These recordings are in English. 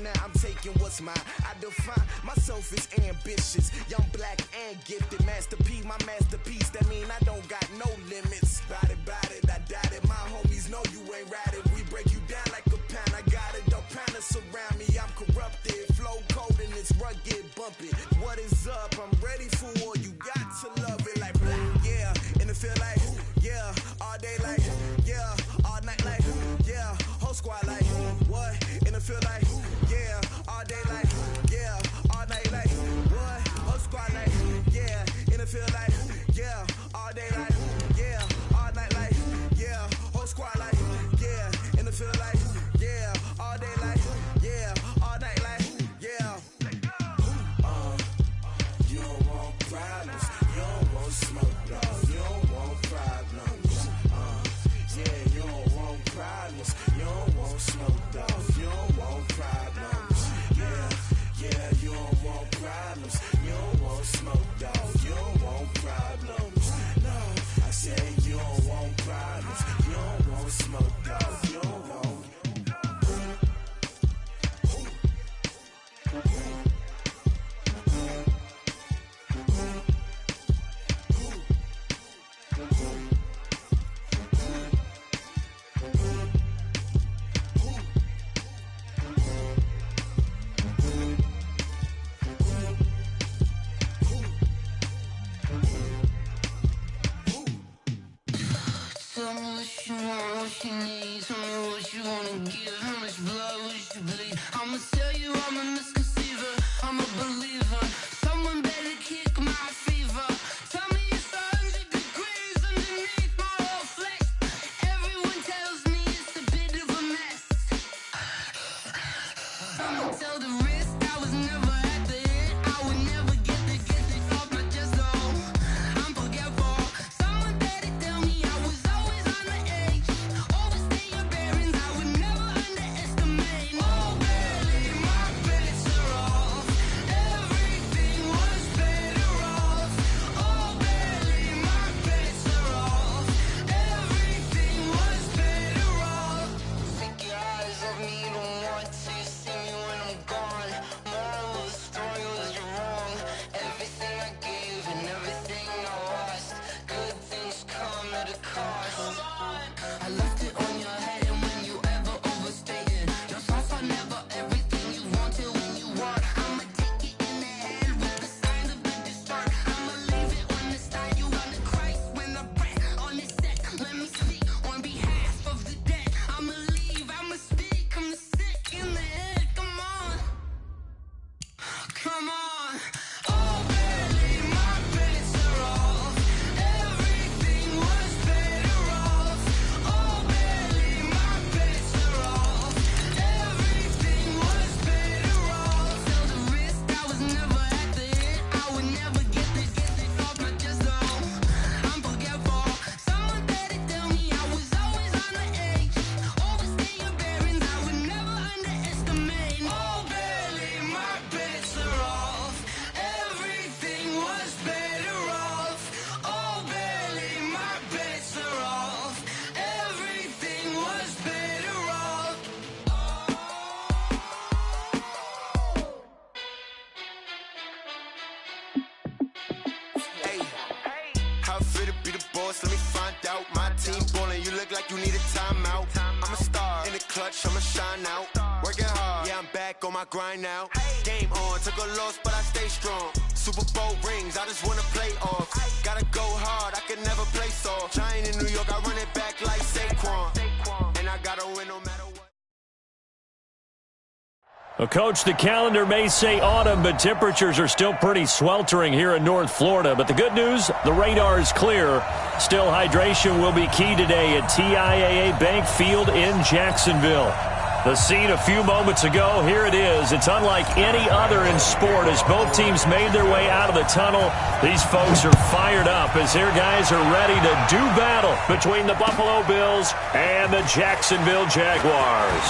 now, I'm taking what's mine. I define myself as ambitious, young, black, and gifted. Master P, my masterpiece, that mean I don't got no limits. Bout it, I doubt it. My homies know you ain't ratted. We break you down like a pound. I got it, don't pound to surround me. I'm corrupted, flow cold and it's rugged, bumping. What is up? I'm ready for war. You got to love it like blah, yeah. And it feel like, yeah. All day like, yeah. All night like, yeah. Whole squad like, what? And it feel like, yeah. All day like, yeah. All night like, what? Whole squad like, yeah. And it feel like, yeah. All day like, yeah. All night like, yeah. Whole squad like, yeah. And it feel like, yeah. All day like, yeah. All night like, yeah. You don't want problems. You don't want smoke, dog. You don't want problems. Yeah, you don't want problems. You don't want smoke, dog. You don't want problems. Yeah, you don't want problems. You don't want smoke, dog. You don't want problems. No, I said you don't want problems. You don't want smoke, dog. You don't want. Tell me what you want, what you need. Tell me what you wanna give. How much blood would you bleed? I'ma tell you I'm a misconceiver. I'm a believer. Someone better kick my fever. Tell me it's 100 degrees underneath my whole flesh. Everyone tells me it's a bit of a mess. I'ma tell the risk I was never at the hit. I would never get it off my chest though. I'm forgetful. Someone better tell me I was always on the edge. Overstay your bearings, I would never underestimate. Oh, barely, my bets are off. Everything was better off. Oh, barely, my bets are off. Everything was better off. Take your eyes off me, you don't want to see me when I'm gone. Moral of the story was you're wrong. Everything I gave and everything I lost. Good things come at a cost. I left it on your head, and when you ever overstay it, your thoughts are never everything you wanted when you want. I'ma take it in the head with the signs of the distort. I'ma leave it on the side. You on the Christ when I breath on this set. Let me speak on behalf of the dead. I'ma leave, I'ma speak. I'm sick in the head. Come on, come on. Oh, barely, my bets are off. Everything was better off. Oh, barely, my bets are off. Everything was better off. Tell the risk I was never at the hit. I would never get it off my chest though. I'm forgetful. Someone better tell me I was always on the edge. Overstay your bearings, I would never underestimate. Oh, barely, my bets are off. Everything was better off. Oh, barely, my bets are off. Everything was better off. Hey, how it feel to be the boss? Let me find out. My team ballin', you look like you need a timeout. I'm a star in the clutch, I'ma shine out. Working hard, yeah, I'm back on my grind now. Game on, took a loss, but I stay strong. Super Bowl rings, I just wanna play off. Gotta go hard, I can never play soft. Giant in New York, I run it back like Saquon. And I gotta win no matter what. Well, Coach, the calendar may say autumn, but temperatures are still pretty sweltering here in North Florida. But the good news, the radar is clear. Still, hydration will be key today at TIAA Bank Field in Jacksonville. The scene a few moments ago, here it is. It's unlike any other in sport as both teams made their way out of the tunnel. These folks are fired up as their guys are ready to do battle between the Buffalo Bills and the Jacksonville Jaguars.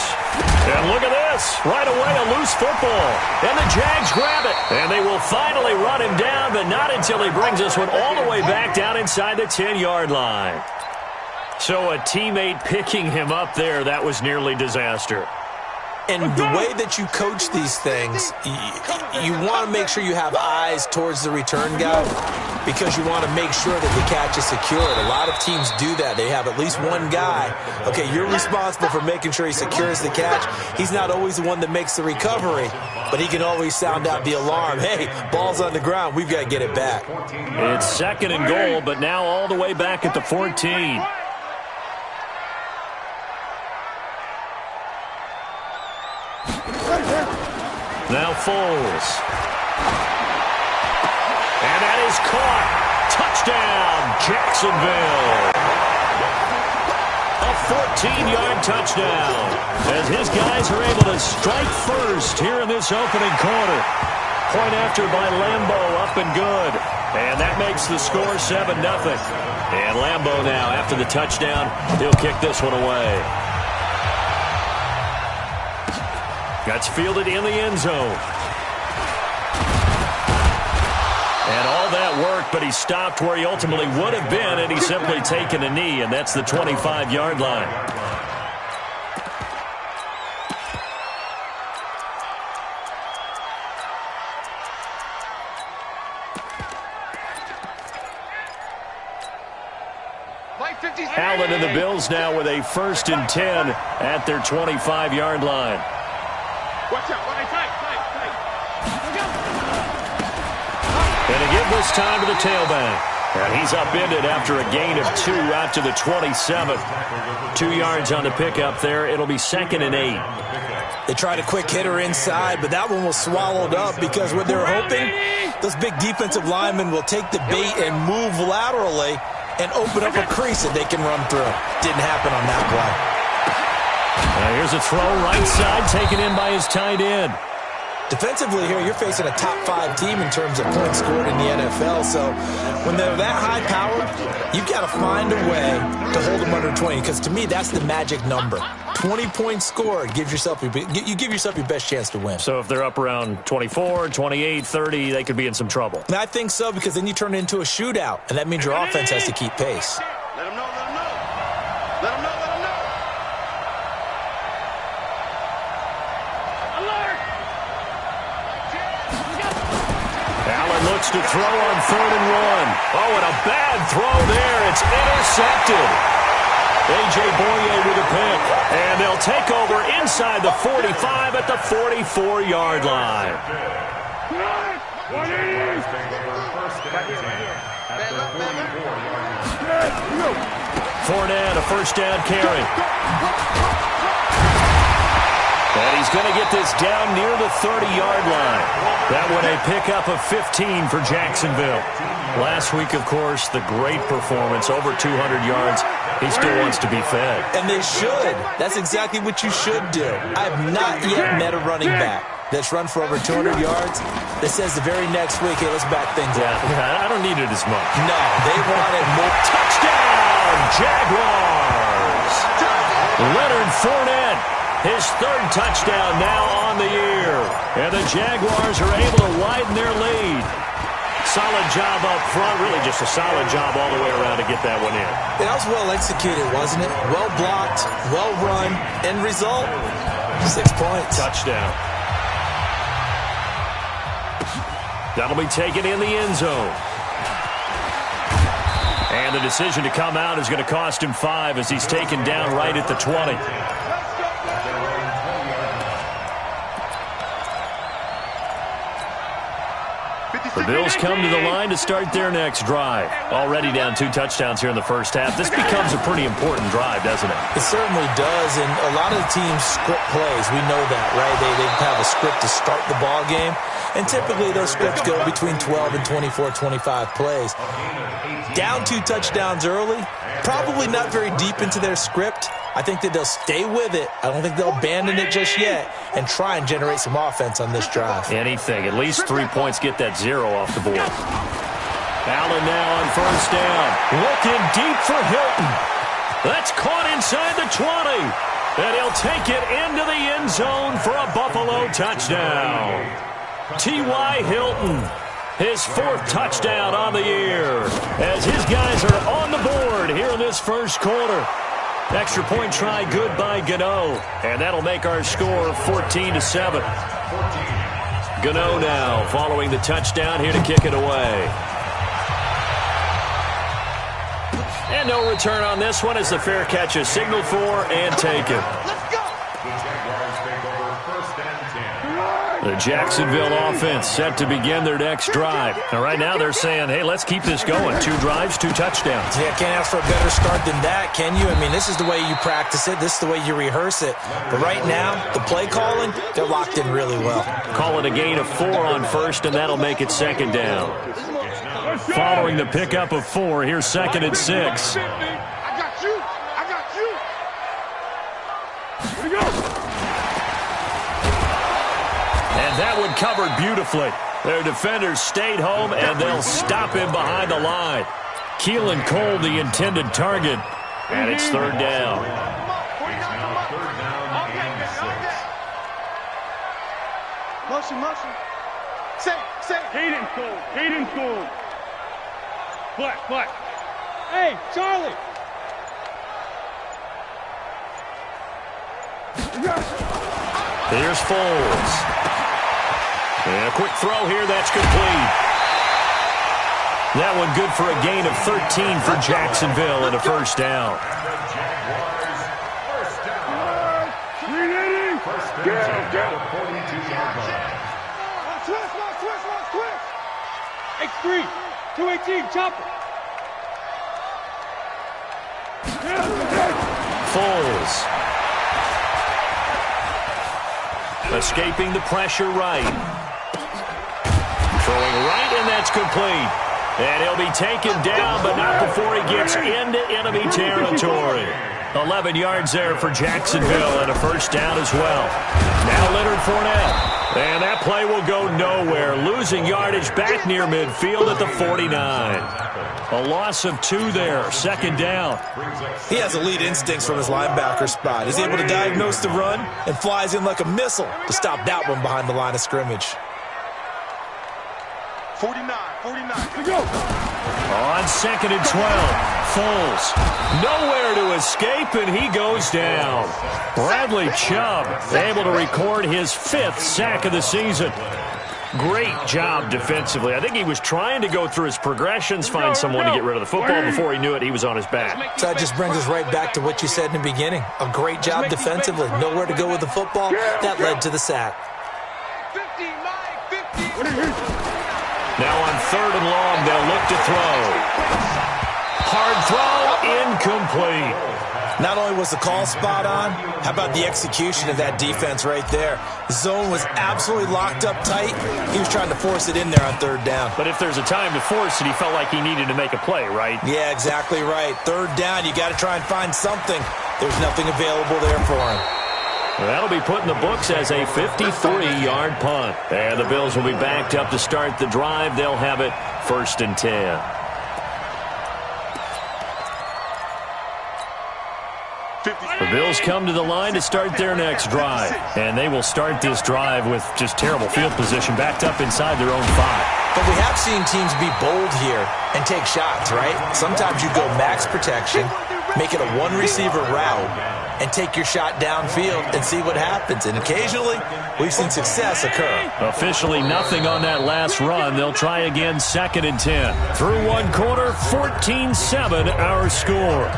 And look at this. Right away, a loose football. And the Jags grab it. And they will finally run him down, but not until he brings this one all the way back down inside the 10-yard line. So a teammate picking him up there, that was nearly disaster. And the way that you coach these things, you want to make sure you have eyes towards the return guy because you want to make sure that the catch is secured. A lot of teams do that. They have at least one guy. Okay, you're responsible for making sure he secures the catch. He's not always the one that makes the recovery, but he can always sound out the alarm. Hey, ball's on the ground. We've got to get it back. It's 2nd and goal, but now all the way back at the 14. Now Foles. And that is caught. Touchdown, Jacksonville. A 14-yard touchdown as his guys are able to strike first here in this opening quarter. Point after by Lambo, up and good. And that makes the score 7-0. And Lambo now, after the touchdown, he'll kick this one away. That's fielded in the end zone. And all that work, but he stopped where he ultimately would have been, and he's simply taken a knee, and that's the 25-yard line. Allen and the Bills now with a 1st and 10 at their 25-yard line. Watch out, tight. And to give this time to the tailback. And he's upended after a gain of 2 out to the 27. 2 yards on the pickup there. It'll be 2nd and 8. They tried a quick hitter inside, but that one was swallowed up because what they're hoping, those big defensive linemen will take the bait and move laterally and open up a crease that they can run through. Didn't happen on that play. Here's a throw right side taken in by his tight end. Defensively here, you're facing a top 5 team in terms of points scored in the NFL. So when they're that high powered, you've got to find a way to hold them under 20. Because to me, that's the magic number. 20 points scored, you give yourself your best chance to win. So if they're up around 24, 28, 30, they could be in some trouble. And I think so, because then you turn it into a shootout, and that means your offense has to keep pace. Let him know. Allen looks to throw on 3rd and 1. Oh, and a bad throw there. It's intercepted. A.J. Boye with a pick. And they'll take over inside the 45 at the 44-yard line. Fournette, a 1st down carry. And he's going to get this down near the 30-yard line. That one a pickup of 15 for Jacksonville. Last week, of course, the great performance, over 200 yards. He still wants to be fed. And they should. That's exactly what you should do. I have not yet met a running back that's run for over 200 yards that says the very next week, hey, let's back things up. Yeah, I don't need it as much. No, they wanted more. Touchdown, Jaguars! Leonard Fournette, his 3rd touchdown now on the year. And the Jaguars are able to widen their lead. Solid job up front, really just a solid job all the way around to get that one in. That was well executed, wasn't it? Well blocked, well run. End result, 6 points. Touchdown. That'll be taken in the end zone. And the decision to come out is going to cost him 5 as he's taken down right at the 20. The Bills come to the line to start their next drive. Already down 2 touchdowns here in the first half. This becomes a pretty important drive, doesn't it? It certainly does, and a lot of the teams script plays. We know that, right? They have a script to start the ball game, and typically those scripts go between 12 and 24, 25 plays. Down 2 touchdowns early, probably not very deep into their script. I think that they'll stay with it. I don't think they'll abandon it just yet and try and generate some offense on this drive. Anything. At least 3 points, get that 0 off the board. Allen now on 1st down. Looking deep for Hilton. That's caught inside the 20. And he'll take it into the end zone for a Buffalo touchdown. T.Y. Hilton, his 4th touchdown on the year, as his guys are on the board here in this first quarter. Extra point try good by Gano. And that'll make our score 14-7. Gano now following the touchdown here to kick it away. And no return on this one as the fair catch is signaled for and taken. The Jacksonville offense set to begin their next drive. And right now they're saying, hey, let's keep this going. 2 drives, 2 touchdowns. Yeah, can't ask for a better start than that, can you? I mean, this is the way you practice it. This is the way you rehearse it. But right now, the play calling, they're locked in really well. Call it a gain of 4 on first, and that'll make it 2nd down. Following the pickup of 4, here's 2nd and 6. I got you. I got you. Here we go. And that one covered beautifully. Their defenders stayed home, and they'll stop him behind the line. Keelan Cole, the intended target, and it's 3rd down. Motion. Say. Hayden Cole. Flat. Hey, Charlie. Here's Foles. And a quick throw here, that's complete. That one good for a gain of 13 for Jacksonville and a 1st down. X3, 218, chopper. Foles. Escaping the pressure right. Throwing right, and that's complete. And he'll be taken down, but not before he gets into enemy territory. 11 yards there for Jacksonville and a 1st down as well. Now Leonard Fournette. And that play will go nowhere. Losing yardage back near midfield at the 49. A loss of 2 there. 2nd down. He has elite instincts from his linebacker spot. He's able to diagnose the run and flies in like a missile to stop that one behind the line of scrimmage. 49. Here we go. On 2nd and 12. Foles. Nowhere to escape, and he goes down. Bradley Chubb able to record his 5th sack of the season. Great job defensively. I think he was trying to go through his progressions, find someone to get rid of the football. Before he knew it, he was on his back. So that just brings us right back to what you said in the beginning. A great job defensively. Nowhere to go with the football. That led to the sack. 50. Now on 3rd and long, they'll look to throw. Hard throw, incomplete. Not only was the call spot on, how about the execution of that defense right there? The zone was absolutely locked up tight. He was trying to force it in there on 3rd down. But if there's a time to force it, he felt like he needed to make a play, right? Yeah, exactly right. 3rd down, you got to try and find something. There's nothing available there for him. That'll be put in the books as a 53-yard punt. And the Bills will be backed up to start the drive. They'll have it 1st and 10. The Bills come to the line to start their next drive. And they will start this drive with just terrible field position, backed up inside their own 5. But we have seen teams be bold here and take shots, right? Sometimes you go max protection, make it a 1-receiver route, and take your shot downfield and see what happens. And occasionally, we've seen success occur. Officially nothing on that last run. They'll try again 2nd and 10. Through 1 quarter, 14-7 our score.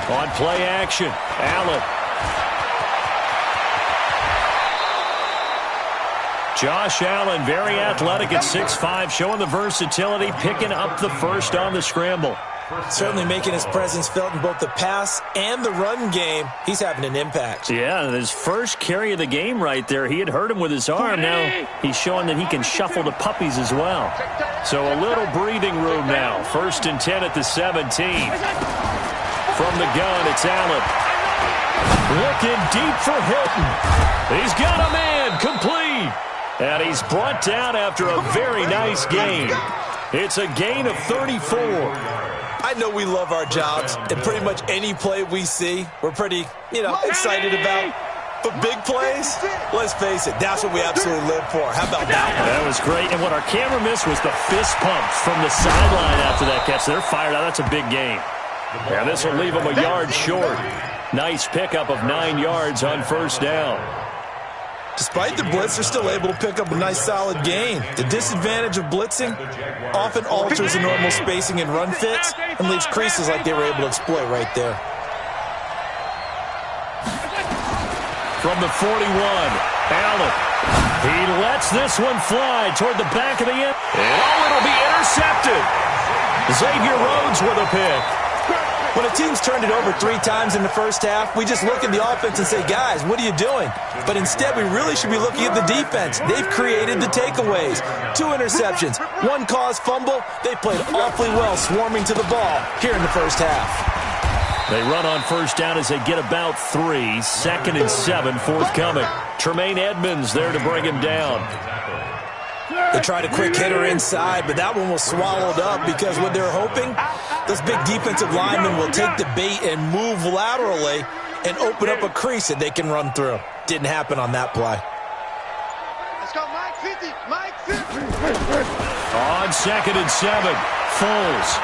On play action, Allen. Josh Allen, very athletic at 6'5", showing the versatility, picking up the 1st on the scramble. Certainly making his presence felt in both the pass and the run game. He's having an impact. Yeah, his first carry of the game right there. He had hurt him with his arm. Now he's showing that he can shuffle to puppies as well. So a little breathing room now. 1st and 10 at the 17. From the gun, it's Allen. Looking deep for Hilton. He's got a man, complete. And he's brought down after a very nice gain. It's a gain of 34. I know we love our jobs, and pretty much any play we see, we're pretty, excited about. But big plays, let's face it, that's what we absolutely live for. How about that one? That was great. And what our camera missed was the fist pump from the sideline after that catch. They're fired out. That's a big gain. And this will leave them a yard short. Nice pickup of 9 yards on first down. Despite the blitz, they're still able to pick up a nice solid gain. The disadvantage of blitzing often alters the normal spacing and run fits and leaves creases like they were able to exploit right there. From the 41, Allen. He lets this one fly toward the back of the end. And it'll be intercepted. Xavier Rhodes with a pick. When a team's turned it over 3 times in the first half, we just look at the offense and say, guys, what are you doing? But instead, we really should be looking at the defense. They've created the takeaways. 2 interceptions, 1 caused fumble. They played awfully well swarming to the ball here in the first half. They run on first down as they get about 3. 2nd and 7 forthcoming. Tremaine Edmonds there to bring him down. They tried a quick hitter inside, but that one was swallowed up because what they're hoping, those big defensive linemen will take the bait and move laterally and open up a crease that they can run through. Didn't happen on that play. Let's go, Mike 50. Mike 50. On 2nd and 7, Foles.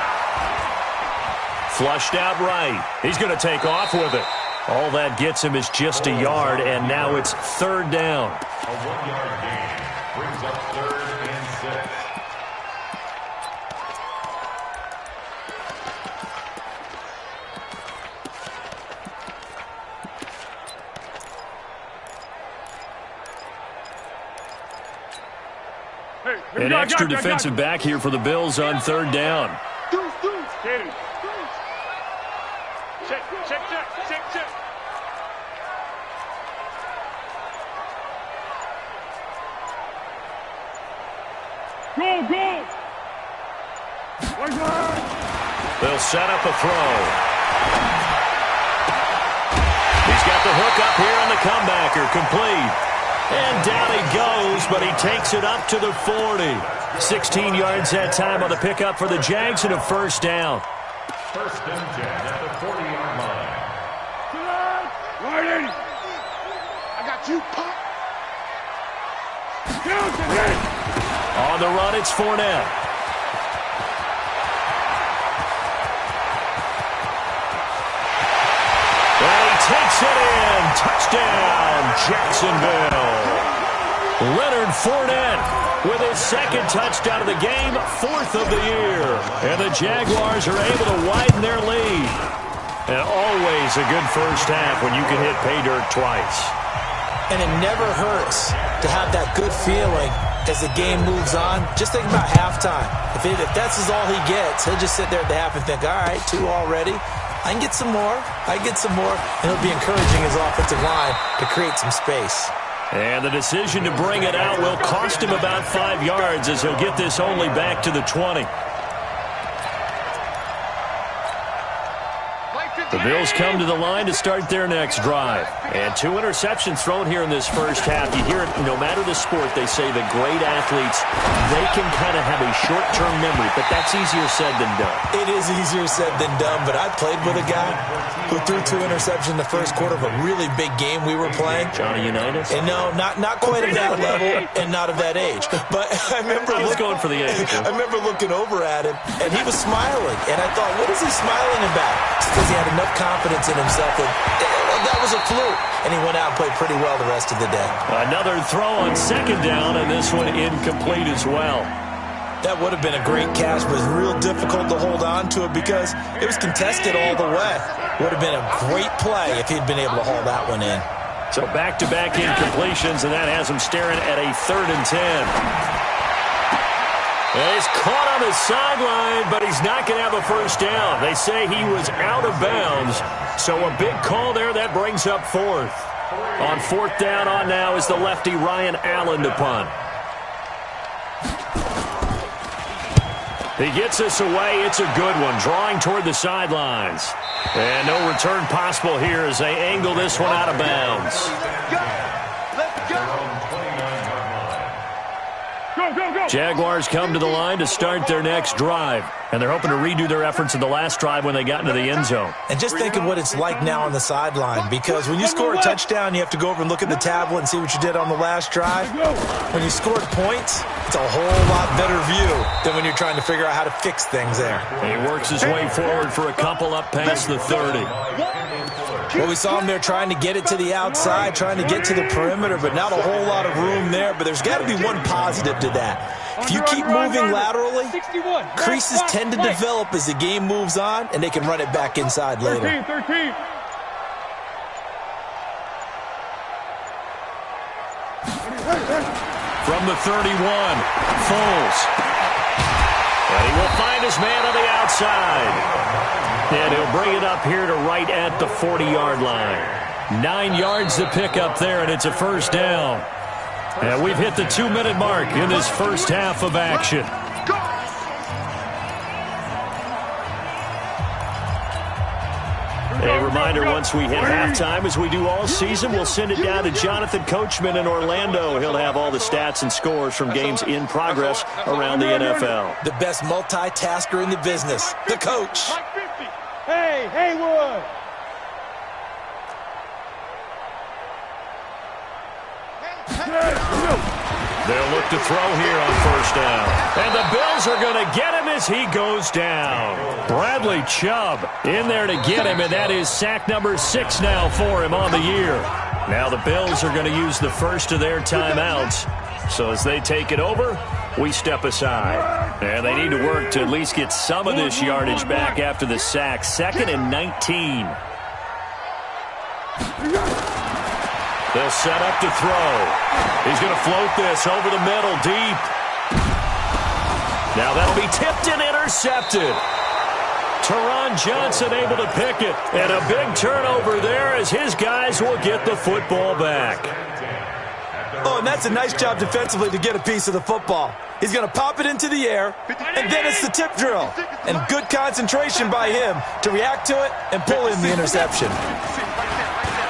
Flushed out right. He's going to take off with it. All that gets him is just a yard, and now it's 3rd down. A 1-yard gain brings up 3rd and 6. An extra defensive back here for the Bills on 3rd down. Check. Go! They'll set up a throw. He's got the hook up here on the comebacker, complete. And down he goes, but he takes it up to the 40. 16 yards that time on the pickup for the Jags and a first down. 1st and 10 at the 40-yard line. Right in. I got you, Pop. On the run, it's Fournette. And he takes it in. Touchdown, Jacksonville. Leonard Fournette with his 2nd touchdown of the game, 4th of the year. And the Jaguars are able to widen their lead. And always a good first half when you can hit pay dirt twice. And it never hurts to have that good feeling as the game moves on. Just think about halftime. If that's all he gets, he'll just sit there at the half and think, all right, 2 already. I can get some more. And he'll be encouraging his offensive line to create some space. And the decision to bring it out will cost him about 5 yards as he'll get this only back to the 20. The Bills come to the line to start their next drive. And 2 interceptions thrown here in this first half. You hear it, no matter the sport, they say the great athletes, they can kind of have a short-term memory, but that's easier said than done. It is easier said than done, but I played with a guy who threw 2 interceptions in the first quarter of a really big game we were playing. Johnny Unitas? And no, not quite at that level and not of that age. But I remember I was going for the age. I remember looking over at him, and he was smiling. And I thought, what is he smiling about? It's because he had enough confidence in himself that was a fluke. And he went out and played pretty well the rest of the day. Another throw on 2nd down, and this one incomplete as well. That would have been a great catch, but it was real difficult to hold on to it because it was contested all the way. Would have been a great play if he'd been able to haul that one in. So back-to-back incompletions, and that has him staring at a 3rd and 10. And he's caught on the sideline, but he's not going to have a first down. They say he was out of bounds, so a big call there. That brings up 4th. On 4th down on now is the lefty Ryan Allen to punt. He gets us away. It's a good one, drawing toward the sidelines. And no return possible here as they angle this one out of bounds. Let's go. Go. Jaguars come to the line to start their next drive, and they're hoping to redo their efforts in the last drive when they got into the end zone. And just think of what it's like now on the sideline, because when you score a touchdown, you have to go over and look at the tablet and see what you did on the last drive. When you scored points, it's a whole lot better view than when you're trying to figure out how to fix things there. He works his way forward for a couple up past the 30. Well, we saw him there trying to get it to the outside, trying to get to the perimeter, but not a whole lot of room there. But there's got to be one positive to that. If you keep moving laterally, creases tend to develop as the game moves on, and they can run it back inside later. 13. From the 31, Foles. And he will find his man on the outside. And he'll bring it up here to right at the 40-yard line. 9 yards to pick up there, and it's a first down. And we've hit the 2-minute mark in this first half of action. A reminder, once we hit halftime, as we do all season, we'll send it down to Jonathan Coachman in Orlando. He'll have all the stats and scores from games in progress around the NFL. The best multitasker in the business, the coach. Hey, Haywood! They'll look to throw here on first down. And the Bills are going to get him as he goes down. Bradley Chubb in there to get him, and that is sack number 6 now for him on the year. Now the Bills are going to use the first of their timeouts. So as they take it over, we step aside. And they need to work to at least get some of this yardage back after the sack. 2nd and 19. They'll set up to throw. He's going to float this over the middle, deep. Now that'll be tipped and intercepted. Teron Johnson able to pick it. And a big turnover there as his guys will get the football back. Oh, and that's a nice job defensively to get a piece of the football. He's going to pop it into the air, and then it's the tip drill. And good concentration by him to react to it and pull in the interception.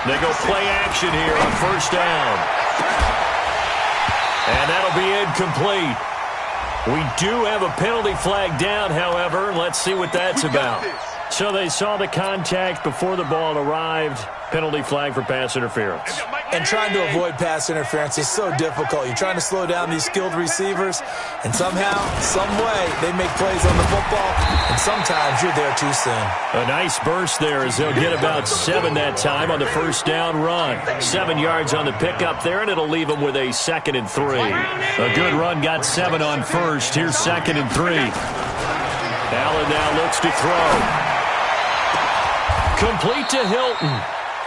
They go play action here on first down. And that'll be incomplete. We do have a penalty flag down, however. Let's see what that's about. So they saw the contact before the ball arrived. Penalty flag for pass interference. And trying to avoid pass interference is so difficult. You're trying to slow down these skilled receivers, and somehow, some way, they make plays on the football, and sometimes you're there too soon. A nice burst there as they'll get about 7 that time on the first down run. 7 yards on the pickup there, and it'll leave them with a 2nd and 3. A good run got 7 on first. Here's 2nd and 3. Allen now looks to throw. Complete to Hilton.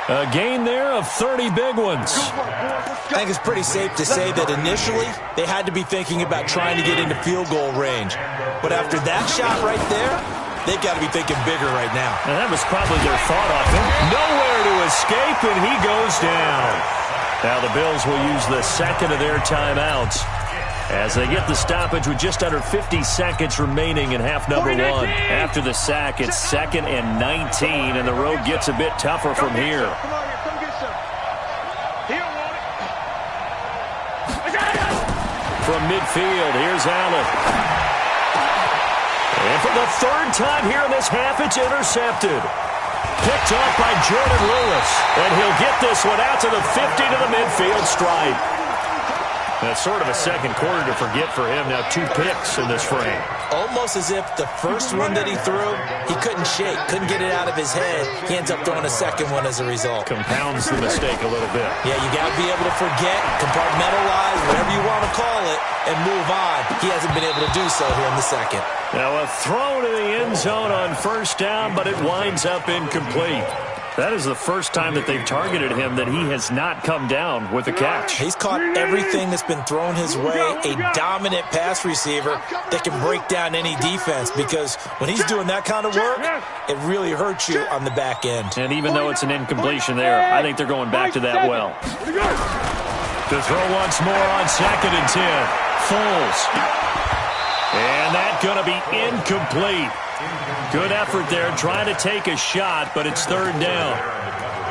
A gain there of 30 big ones. I think it's pretty safe to say that initially they had to be thinking about trying to get into field goal range. But after that shot right there, they've got to be thinking bigger right now. And that was probably their thought of him. Nowhere to escape, and he goes down. Now the Bills will use the 2nd of their timeouts as they get the stoppage with just under 50 seconds remaining in half number 1. After the sack, it's 2nd and 19, and the road gets a bit tougher from here. From midfield, here's Allen. And for the 3rd time here in this half, it's intercepted. Picked off by Jordan Lewis, and he'll get this one out to the 50 to the midfield stripe. That's sort of a second quarter to forget for him. Now 2 picks in this frame. Almost as if the first one that he threw, he couldn't shake, couldn't get it out of his head. He ends up throwing a second one as a result. Compounds the mistake a little bit. Yeah, you got to be able to forget, compartmentalize, whatever you want to call it, and move on. He hasn't been able to do so here in the second. Now a throw to the end zone on first down, but it winds up incomplete. That is the first time that they've targeted him that he has not come down with a catch. He's caught everything that's been thrown his way, a dominant pass receiver that can break down any defense, because when he's doing that kind of work, it really hurts you on the back end. And even though it's an incompletion there, I think they're going back to that well. To throw once more on 2nd and 10. Foles. And that's going to be incomplete. Good effort there, trying to take a shot, but it's 3rd down.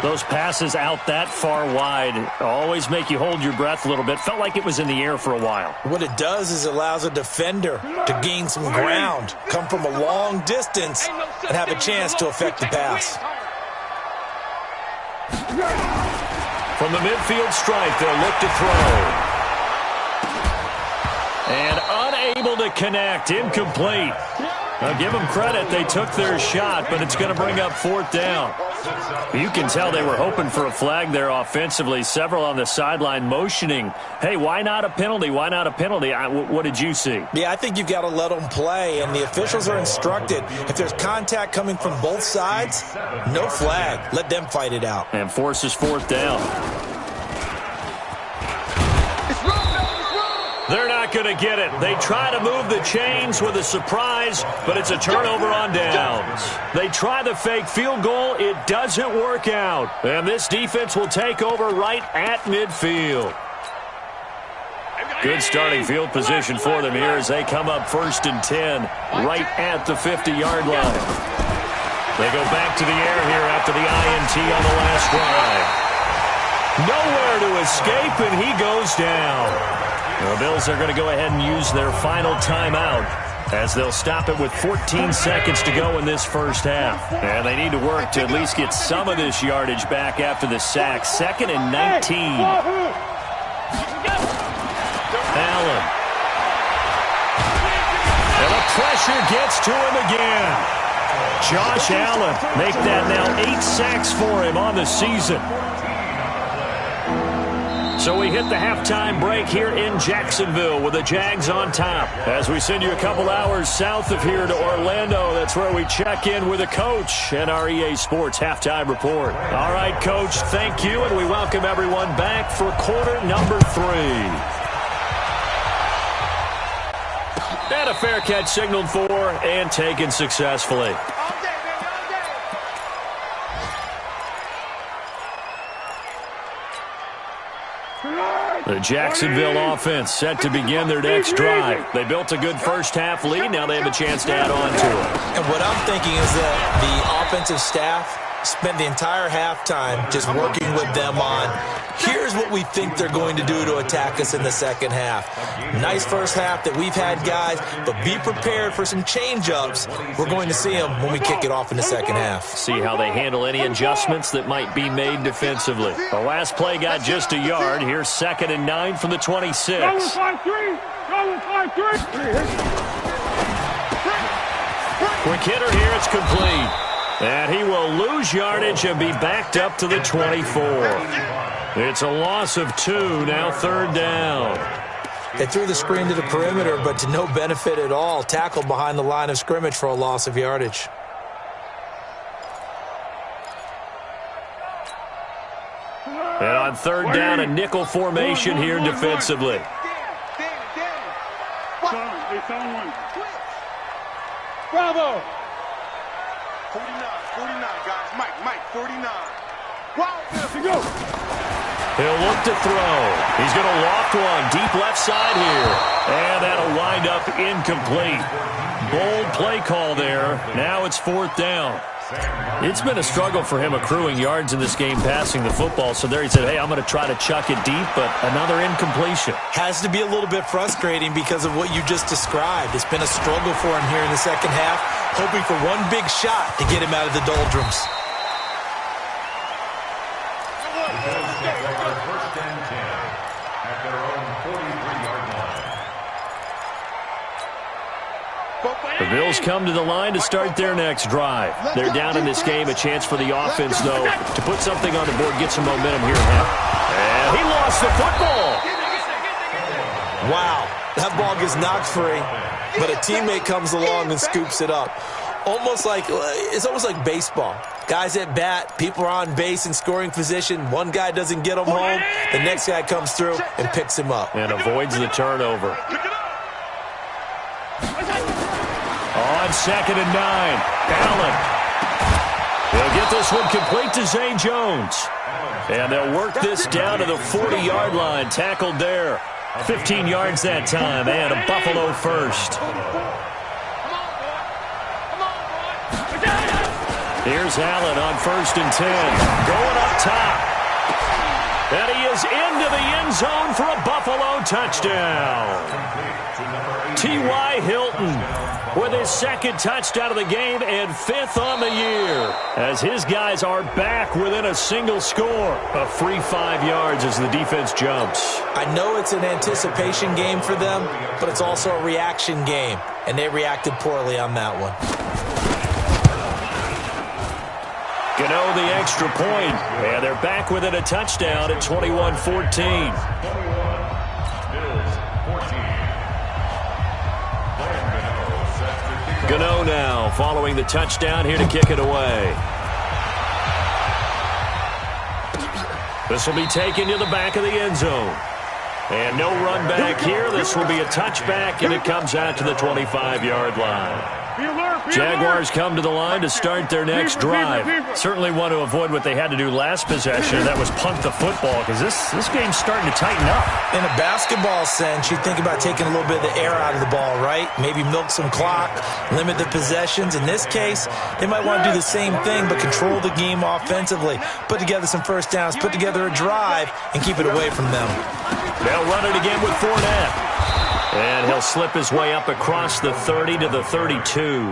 Those passes out that far wide always make you hold your breath a little bit. Felt like it was in the air for a while. What it does is it allows a defender to gain some ground, come from a long distance, and have a chance to affect the pass. From the midfield stripe, they'll look to throw. And unable to connect, incomplete. Now give them credit, they took their shot, but it's going to bring up 4th down. You can tell they were hoping for a flag there offensively. Several on the sideline motioning, hey, why not a penalty? Why not a penalty? What did you see? Yeah, I think you've got to let them play, and the officials are instructed. If there's contact coming from both sides, no flag. Let them fight it out. And forces 4th down. They're not going to get it. They try to move the chains with a surprise, but it's a turnover on downs. They try the fake field goal. It doesn't work out. And this defense will take over right at midfield. Good starting field position for them here as they come up 1st and 10, right at the 50-yard line. They go back to the air here after the INT on the last drive. Nowhere to escape, and he goes down. The Bills are going to go ahead and use their final timeout as they'll stop it with 14 seconds to go in this first half. And they need to work to at least get some of this yardage back after the sack. 2nd and 19. Allen. And the pressure gets to him again. Josh Allen make that now 8 sacks for him on the season. So we hit the halftime break here in Jacksonville with the Jags on top. As we send you a couple hours south of here to Orlando, that's where we check in with the coach and our EA Sports halftime report. All right, Coach, thank you, and we welcome everyone back for quarter number 3. And a fair catch signaled for and taken successfully. The Jacksonville offense set to begin their next drive. They built a good first-half lead. Now they have a chance to add on to it. And what I'm thinking is that the offensive staff spent the entire halftime just working with them on, here's what we think they're going to do to attack us in the second half. Nice first half that we've had, guys, but be prepared for some change-ups. We're going to see them when we kick it off in the second half. See how they handle any adjustments that might be made defensively. The last play got just a yard. Here's 2nd and 9 from the 26. Quick hitter here, it's complete. And he will lose yardage and be backed up to the 24. It's a loss of 2, now 3rd down. They threw the screen to the perimeter, but to no benefit at all. Tackled behind the line of scrimmage for a loss of yardage. And on 3rd down, a nickel formation here defensively. Bravo! 49, guys. Mike, 49. Wow, there we go. He'll look to throw. He's going to loft one deep left side here. And that'll wind up incomplete. Bold play call there. Now it's 4th down. It's been a struggle for him accruing yards in this game passing the football. So there he said, hey, I'm going to try to chuck it deep, but another incompletion. Has to be a little bit frustrating because of what you just described. It's been a struggle for him here in the second half, hoping for one big shot to get him out of the doldrums. First and 10 at their own 43-yard line. The Bills come to the line to start their next drive. They're down in this game. A chance for the offense, though, to put something on the board, get some momentum here. And he lost the football. Wow, that ball gets knocked free, but a teammate comes along and scoops it up. It's almost like baseball. Guys at bat, people are on base in scoring position. One guy doesn't get him home. The next guy comes through and picks him up. And avoids the turnover. On 2nd and 9, Allen. They'll get this one complete to Zay Jones. And they'll work this down to the 40-yard line. Tackled there. 15 yards that time, and a Buffalo first. Here's Allen on 1st and 10. Going up top. And he is into the end zone for a Buffalo touchdown. T.Y. Hilton with his 2nd touchdown of the game and 5th on the year, as his guys are back within a single score. A free 5 yards as the defense jumps. I know it's an anticipation game for them, but it's also a reaction game, and they reacted poorly on that one. Gano the extra point, and they're back within a touchdown at 21-14. Gano now following the touchdown here to kick it away. This will be taken to the back of the end zone. And no run back here. This will be a touchback, and it comes out to the 25-yard line. Jaguars come to the line to start their next drive. Certainly want to avoid what they had to do last possession, and that was punt the football, because this game's starting to tighten up. In a basketball sense, you think about taking a little bit of the air out of the ball, right? Maybe milk some clock, limit the possessions. In this case, they might want to do the same thing, but control the game offensively. Put together some first downs, put together a drive, and keep it away from them. They'll run it again with Fournette. And he'll slip his way up across the 30 to the 32.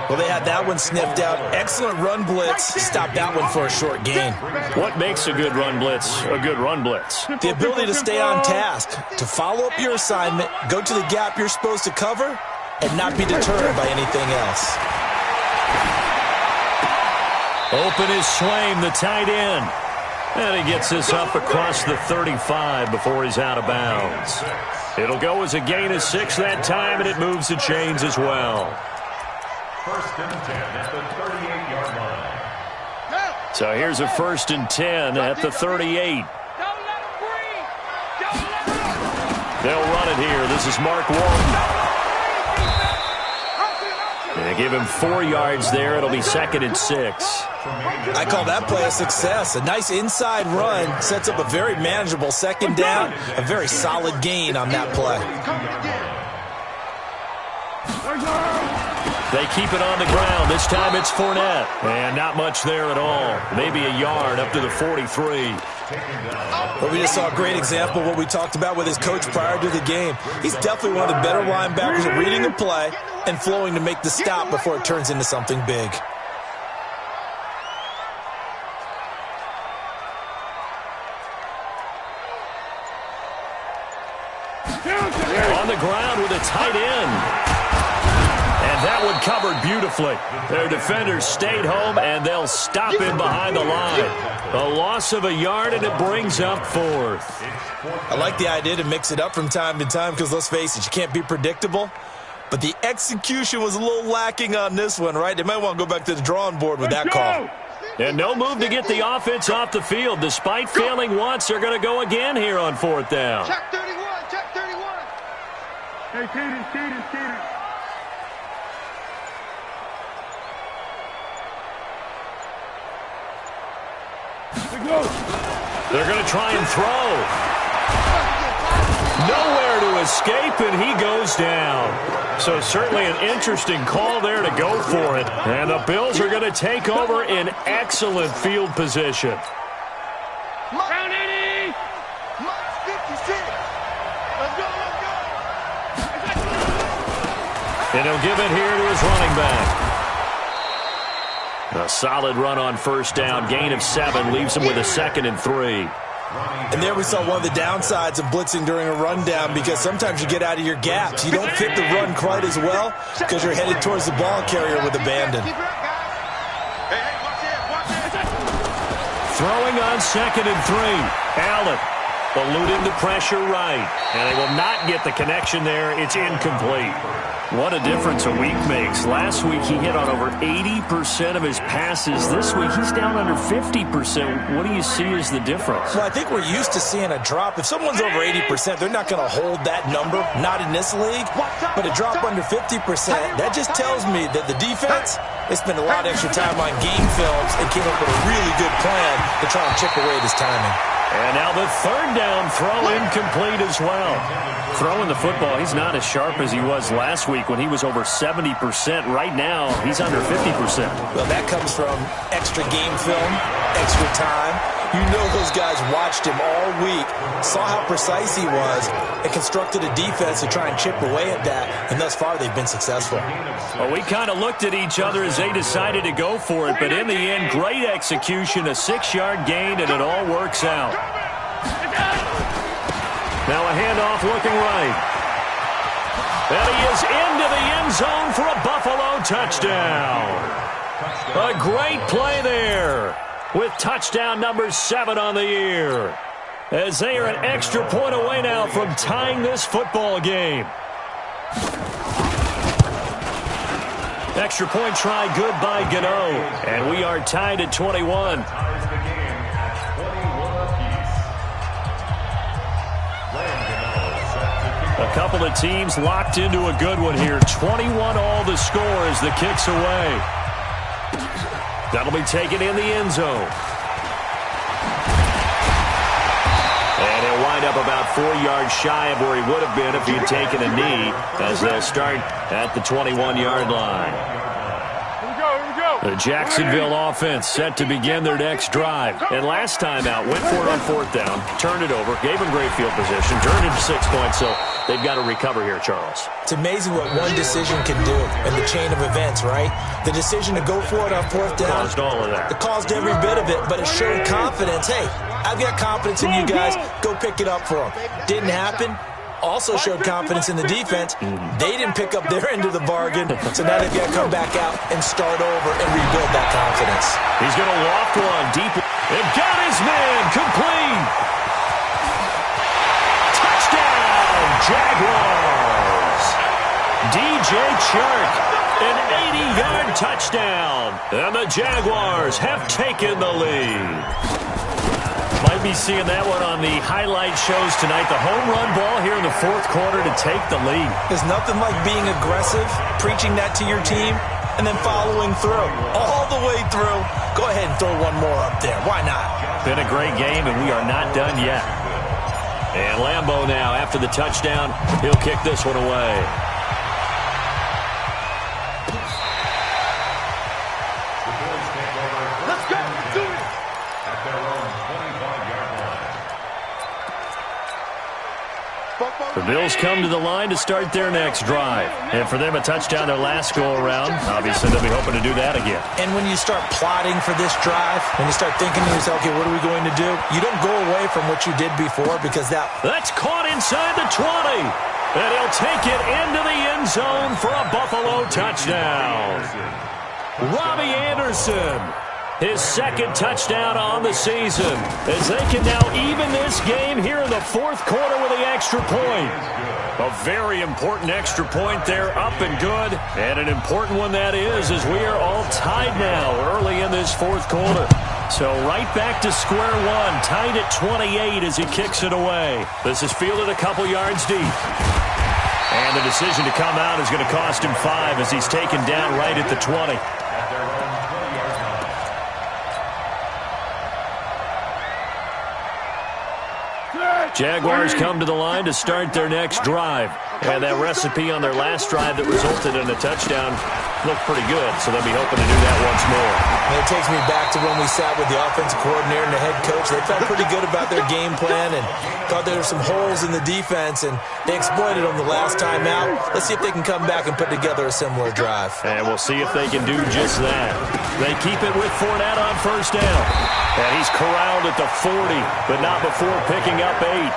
Well, they had that one sniffed out. Excellent run blitz. Stop that one for a short gain. What makes a good run blitz a good run blitz? The ability to stay on task, to follow up your assignment, go to the gap you're supposed to cover, and not be deterred by anything else. Open is Swaim, the tight end. And he gets this up across the 35 before he's out of bounds. It'll go as a gain of 6 that time, and it moves the chains as well. 1st and 10 at the 38-yard line. So here's a 1st and 10 at the 38. They'll run it here. This is Mark Walton. They give him 4 yards there. It'll be 2nd and 6. I call that play a success. A nice inside run sets up a very manageable 2nd down. A very solid gain on that play. They keep it on the ground. This time it's Fournette. And not much there at all. Maybe a yard up to the 43. Well, we just saw a great example of what we talked about with his coach prior to the game. He's definitely one of the better linebackers at reading the play and flowing to make the stop before it turns into something big. On the ground with a tight end. And that one covered beautifully. Their defenders stayed home, and they'll stop him behind the line. A loss of a yard, and it brings up 4th. I like the idea to mix it up from time to time because, let's face it, you can't be predictable. But the execution was a little lacking on this one, right? They might want to go back to the drawing board with that call. And no move to get the offense off the field. Despite failing once, they're going to go again here on 4th down. Check 31, check 31. Hey, Keaton. They're going to try and throw. Nowhere to escape, and he goes down. So certainly an interesting call there to go for it. And the Bills are going to take over in excellent field position. Round 80. 56. Let's go. And he'll give it here to his running back. A solid run on 1st down. Gain of 7 leaves him with a 2nd and 3. And there we saw one of the downsides of blitzing during a rundown, because sometimes you get out of your gaps. You don't fit the run quite as well because you're headed towards the ball carrier with abandon. Throwing on 2nd and 3. Allen eluding the pressure right. And they will not get the connection there. It's incomplete. What a difference a week makes. Last week he hit on over 80% of his passes. This week he's down under 50%. What do you see as the difference? Well, I think we're used to seeing a drop. If someone's over 80%, they're not going to hold that number. Not in this league. But a drop under 50%, that just tells me that the defense, they spent a lot of extra time on game films and came up with a really good plan to try and chip away at his timing. And now the third down throw incomplete as well. Throwing the football, he's not as sharp as he was last week when he was over 70%. Right now, he's under 50%. Well, that comes from extra game film, extra time. You know those guys watched him all week, saw how precise he was, and constructed a defense to try and chip away at that, and thus far they've been successful. Well, we kind of looked at each other as they decided to go for it, but in the end, great execution, a 6-yard gain, and it all works out. Now a handoff looking right. And he is into the end zone for a Buffalo touchdown. A great play there with touchdown number 7 on the year, as they are an extra point away now from tying this football game. Extra point try good by Gano, and we are tied at 21. A couple of teams locked into a good one here. 21 all the score as the kick's away. That'll be taken in the end zone. And he'll wind up about 4 yards shy of where he would have been if he had taken a knee, as they'll start at the 21-yard line. The Jacksonville offense set to begin their next drive. And last time out, went for it on 4th down, turned it over, gave them great field position, turned into 6 points, so they've got to recover here, Charles. It's amazing what one decision can do in the chain of events, right? The decision to go for it on 4th down. Caused all of that. It caused every bit of it, but it showed confidence. Hey, I've got confidence in you guys. Go pick it up for them. Didn't happen. Also showed confidence in the defense. They didn't pick up their end of the bargain, so now they've got to come back out and start over and rebuild that confidence. He's going to loft one deep. And got his man complete. Touchdown, Jaguars. DJ Chark, an 80-yard touchdown. And the Jaguars have taken the lead. Might be seeing that one on the highlight shows tonight. The home run ball here in the 4th quarter to take the lead. There's nothing like being aggressive, preaching that to your team, and then following through. All the way through. Go ahead and throw one more up there. Why not? Been a great game, and we are not done yet. And Lambeau now, after the touchdown, he'll kick this one away. Let's go. Do it. At their own 25-yard line. The Bills come to the line to start their next drive. And for them, a touchdown their last go-around. Obviously, they'll be hoping to do that again. And when you start plotting for this drive, when you start thinking to yourself, okay, what are we going to do? You don't go away from what you did before because That's caught inside the 20. And he'll take it into the end zone for a Buffalo touchdown. Robbie Anderson, his 2nd touchdown on the season, as they can now even this game here in the 4th quarter with the extra point. A very important extra point there, up and good, and an important one that is, as we are all tied now early in this 4th quarter. So right back to square one, tied at 28 as he kicks it away. This is fielded a couple yards deep. And the decision to come out is going to cost him 5 as he's taken down right at the 20. Jaguars come to the line to start their next drive. And that recipe on their last drive that resulted in a touchdown looked pretty good, so they'll be hoping to do that once more. And it takes me back to when we sat with the offensive coordinator and the head coach. They felt pretty good about their game plan and thought there were some holes in the defense, and they exploited them the last time out. Let's see if they can come back and put together a similar drive. And we'll see if they can do just that. They keep it with Fournette on 1st down. And he's corralled at the 40, but not before picking up 8.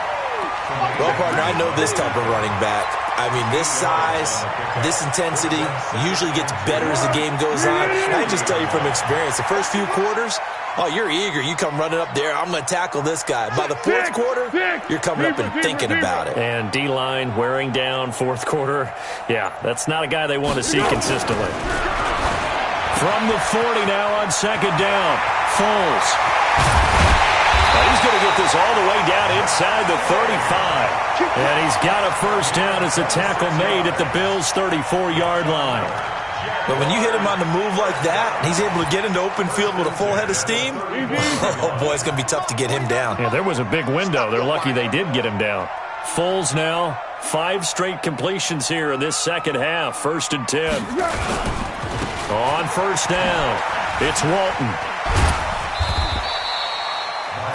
Well, partner, I know this type of running back. I mean, this size, this intensity usually gets better as the game goes on. And I just tell you from experience, the first few quarters, oh, you're eager. You come running up there, I'm going to tackle this guy. By the 4th quarter, you're coming up and thinking about it. And D-line wearing down 4th quarter. Yeah, that's not a guy they want to see consistently. From the 40 now on 2nd down, Foles. Now he's going to get this all the way down inside the 35. And he's got a 1st down as a tackle made at the Bills' 34-yard line. But when you hit him on the move like that, and he's able to get into open field with a full head of steam, oh, boy, it's going to be tough to get him down. Yeah, there was a big window. They're lucky they did get him down. Foles now, 5 straight completions here in this second half. 1st and 10. On first down, it's Walton.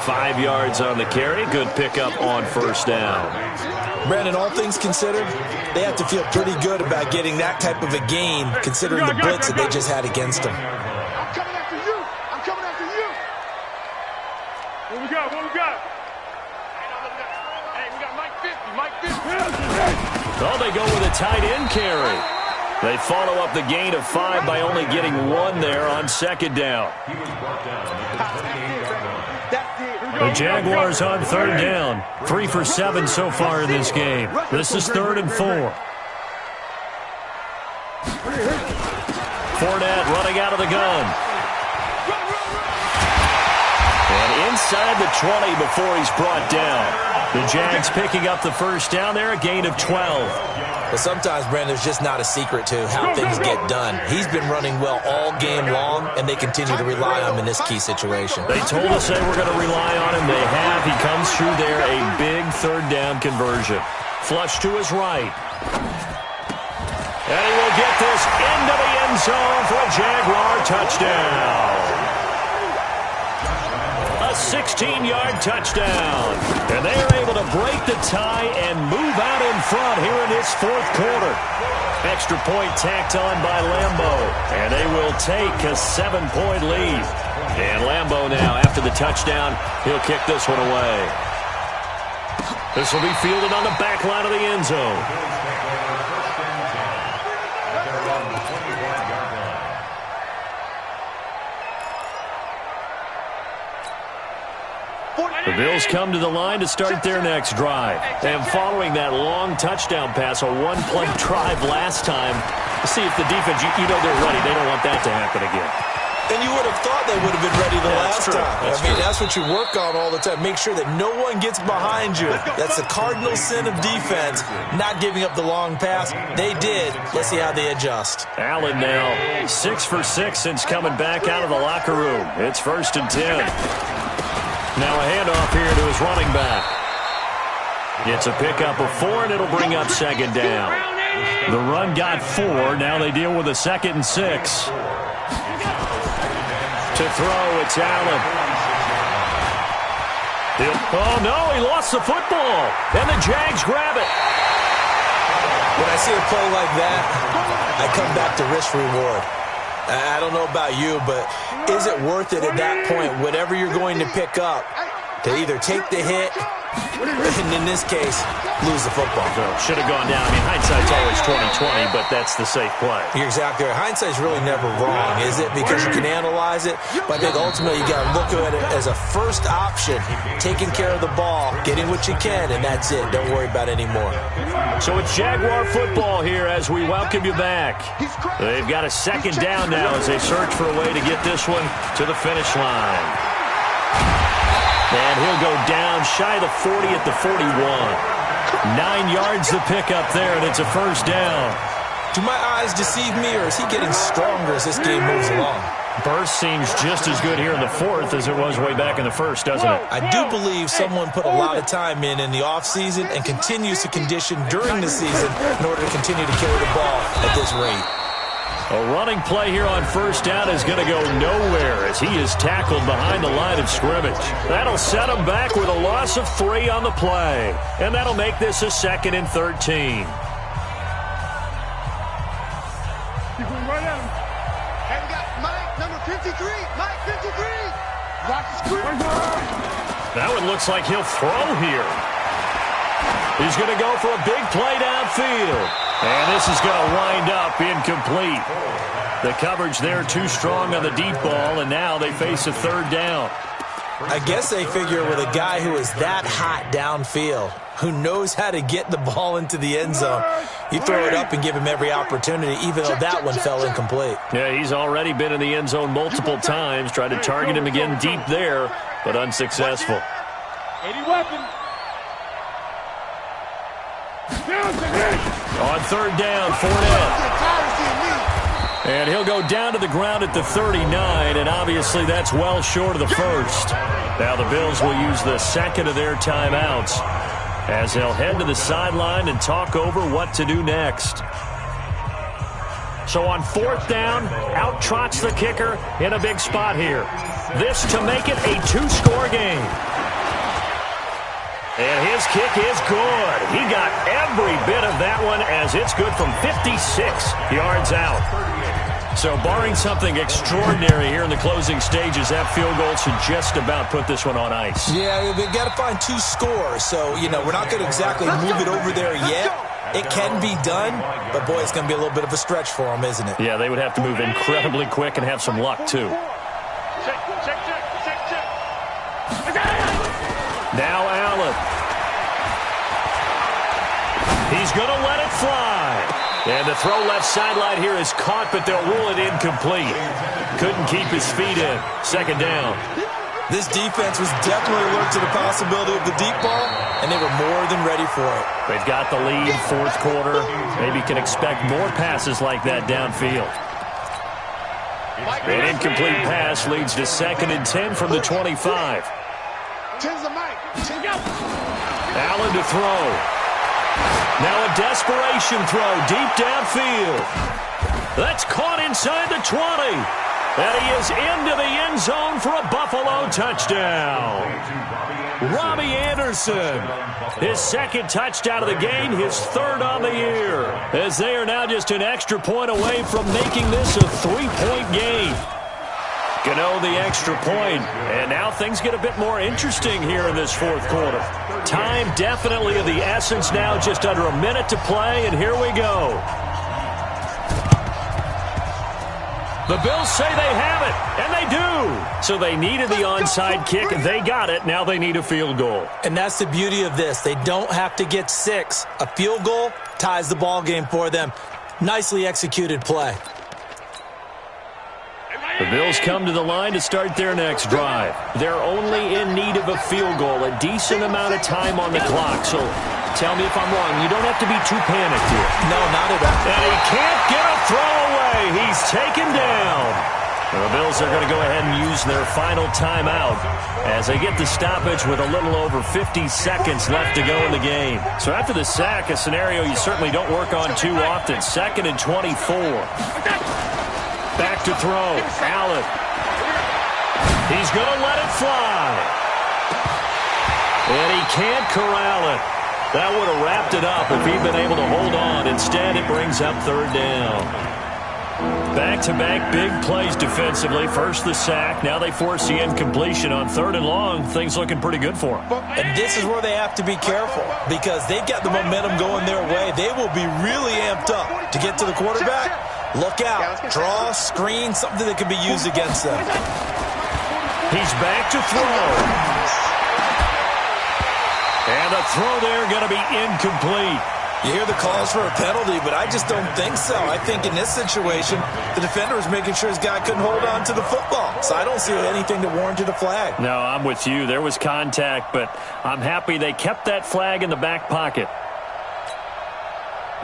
5 yards on the carry. Good pickup on first down. Brandon, all things considered, they have to feel pretty good about getting that type of a gain, considering the blitz that they just had against them. I'm coming after you. I'm coming after you. What we got? What we got? Hey, we got Mike 50. Mike 50. Oh, they go with a tight end carry. They follow up the gain of 5 by only getting 1 there on 2nd down. The Jaguars on 3rd down. 3 for 7 so far in this game. This is 3rd and 4. Fournette running out of the gun. And inside the 20 before he's brought down. The Jags picking up the first down there, a gain of 12. But sometimes, Brandon, there's just not a secret to how things get done. He's been running well all game long, and they continue to rely on him in this key situation. They told us they were going to rely on him. They have. He comes through there, a big 3rd down conversion. Flush to his right. And he will get this into the end zone for a Jaguar touchdown. A 16-yard touchdown. And they are able to break the tie and move out in front here in this 4th quarter. Extra point tacked on by Lambeau. And they will take a 7-point lead. And Lambeau now, after the touchdown, he'll kick this one away. This will be fielded on the back line of the end zone. The Bills come to the line to start their next drive. And following that long touchdown pass, a 1-play drive last time, see if the defense, you know they're ready. They don't want that to happen again. And you would have thought they would have been ready the last time. That's what you work on all the time. Make sure that no one gets behind you. That's the cardinal sin of defense, not giving up the long pass. They did. Let's see how they adjust. Allen now 6 for 6 since coming back out of the locker room. It's 1st and 10. Now a handoff here to his running back. It's a pickup of 4, and it'll bring up 2nd down. The run got 4. Now they deal with a 2nd and 6. To throw, it's Allen. Oh, no, he lost the football. And the Jags grab it. When I see a play like that, I come back to risk-reward. I don't know about you, but is it worth it at that point, whatever you're going to pick up, to either take the hit, and in this case, lose the football? So should have gone down. I mean, hindsight's always 20/20, but that's the safe play. You're exactly right. Hindsight's really never wrong, is it? Because you can analyze it, but I think ultimately you got to look at it as a first option, taking care of the ball, getting what you can, and that's it. Don't worry about it anymore. So it's Jaguar football here as we welcome you back. They've got a 2nd down now as they search for a way to get this one to the finish line. And he'll go down shy of the 40 at the 41. 9 yards to pick up there, and it's a 1st down. Do my eyes deceive me, or is he getting stronger as this game moves along? Burst seems just as good here in the 4th as it was way back in the 1st, doesn't it? I do believe someone put a lot of time in the offseason and continues to condition during the season in order to continue to carry the ball at this rate. A running play here on 1st down is going to go nowhere as he is tackled behind the line of scrimmage. That'll set him back with a loss of 3 on the play. And that'll make this a 2nd and 13. Keep going right at him. Hey, we got Mike, number 53. Mike, 53. Lock the screen. That one looks like he'll throw here. He's going to go for a big play downfield. And this is going to wind up incomplete. The coverage there too strong on the deep ball, and now they face a 3rd down. I guess they figure with a guy who is that hot downfield, who knows how to get the ball into the end zone, you throw it up and give him every opportunity, even though that one fell incomplete. Yeah, he's already been in the end zone multiple times, tried to target him again deep there, but unsuccessful. 80 weapon. On 3rd down, Fournette. And he'll go down to the ground at the 39, and obviously that's well short of the first. Now the Bills will use the second of their timeouts as they'll head to the sideline and talk over what to do next. So on fourth down, out trots the kicker in a big spot here. This to make it a two-score game. And his kick is good. He got every bit of that one as it's good from 56 yards out. So barring something extraordinary here in the closing stages, that field goal should just about put this one on ice. Yeah, they've got to find two scores. So, we're not going to exactly move it over there yet. It can be done, but, boy, it's going to be a little bit of a stretch for them, isn't it? Yeah, they would have to move incredibly quick and have some luck, too. Now Allen. He's going to let it fly. And the throw left sideline here is caught, but they'll rule it incomplete. Couldn't keep his feet in. Second down. This defense was definitely alert to the possibility of the deep ball, and they were more than ready for it. They've got the lead, fourth quarter. Maybe can expect more passes like that downfield. An incomplete pass leads to 2nd and 10 from the 25. Allen to throw. Now a desperation throw deep downfield. That's caught inside the 20. And he is into the end zone for a Buffalo touchdown. Robbie Anderson, his second touchdown of the game, his third on the year, as they are now just an extra point away from making this a 3-point game. Gano the extra point, and now things get a bit more interesting here in this fourth quarter. Time definitely of the essence now, just under a minute to play, and here we go. The Bills say they have it, and they do. So they needed the onside kick, and they got it. Now they need a field goal. And that's the beauty of this. They don't have to get 6. A field goal ties the ball game for them. Nicely executed play. The Bills come to the line to start their next drive. They're only in need of a field goal, a decent amount of time on the clock. So tell me if I'm wrong. You don't have to be too panicked here. No, not at all. And he can't get a throw away. He's taken down. The Bills are going to go ahead and use their final timeout as they get the stoppage with a little over 50 seconds left to go in the game. So after the sack, a scenario you certainly don't work on too often. 2nd and 24. Back to throw. Allen. He's going to let it fly. And he can't corral it. That would have wrapped it up if he'd been able to hold on. Instead, it brings up third down. Back-to-back big plays defensively. First the sack. Now they force the incompletion on 3rd and long. Things looking pretty good for them. And this is where they have to be careful because they've got the momentum going their way. They will be really amped up to get to the quarterback. Look out. Draw, screen, something that can be used against them. He's back to throw. And the throw there going to be incomplete. You hear the calls for a penalty, but I just don't think so. I think in this situation, the defender was making sure his guy couldn't hold on to the football. So I don't see anything that warranted a flag. No, I'm with you. There was contact, but I'm happy they kept that flag in the back pocket.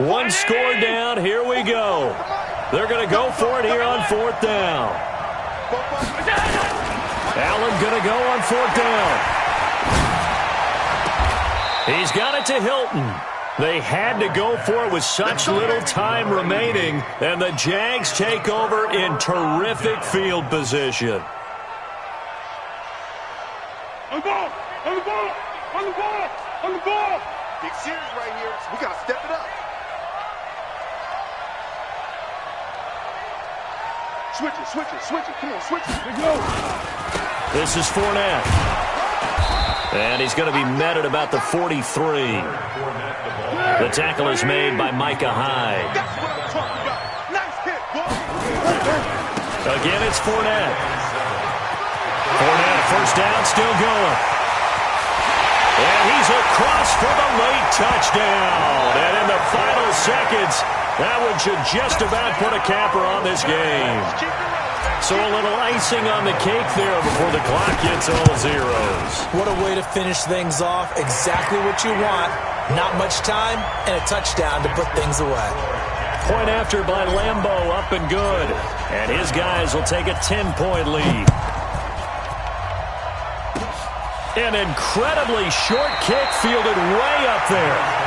One score down. Here we go. They're going to go for it here on 4th down. Allen going to go on 4th down. He's got it to Hilton. They had to go for it with such little time remaining, and the Jags take over in terrific field position. On the ball! On the ball! On the ball! On the ball! Big series right here. We got to step it up. Switch it, switch it, switch it. Come on, switch it. Let's go. This is Fournette. And he's going to be met at about the 43. The tackle is made by Micah Hyde. That's what I'm talking about. Nice hit, boy. Again, it's Fournette. Fournette, first down, still going. And he's across for the late touchdown. And in the final seconds, that one should just about put a capper on this game. So a little icing on the cake there before the clock hits all zeros. What a way to finish things off. Exactly what you want. Not much time and a touchdown to put things away. Point after by Lambeau, up and good. And his guys will take a 10-point lead. An incredibly short kick fielded way up there.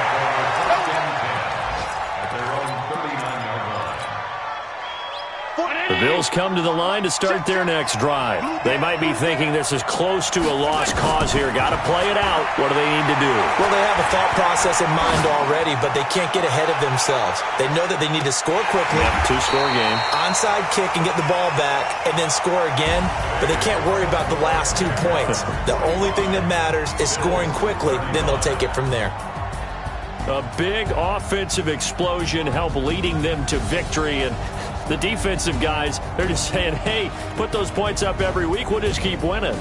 The Bills come to the line to start their next drive. They might be thinking this is close to a lost cause here. Got to play it out. What do they need to do? Well, they have a thought process in mind already, but they can't get ahead of themselves. They know that they need to score quickly. Yep, two-score game. Onside kick and get the ball back and then score again, but they can't worry about the last 2 points. The only thing that matters is scoring quickly, then they'll take it from there. A big offensive explosion helped leading them to victory, and the defensive guys, they're just saying, hey, put those points up every week. We'll just keep winning.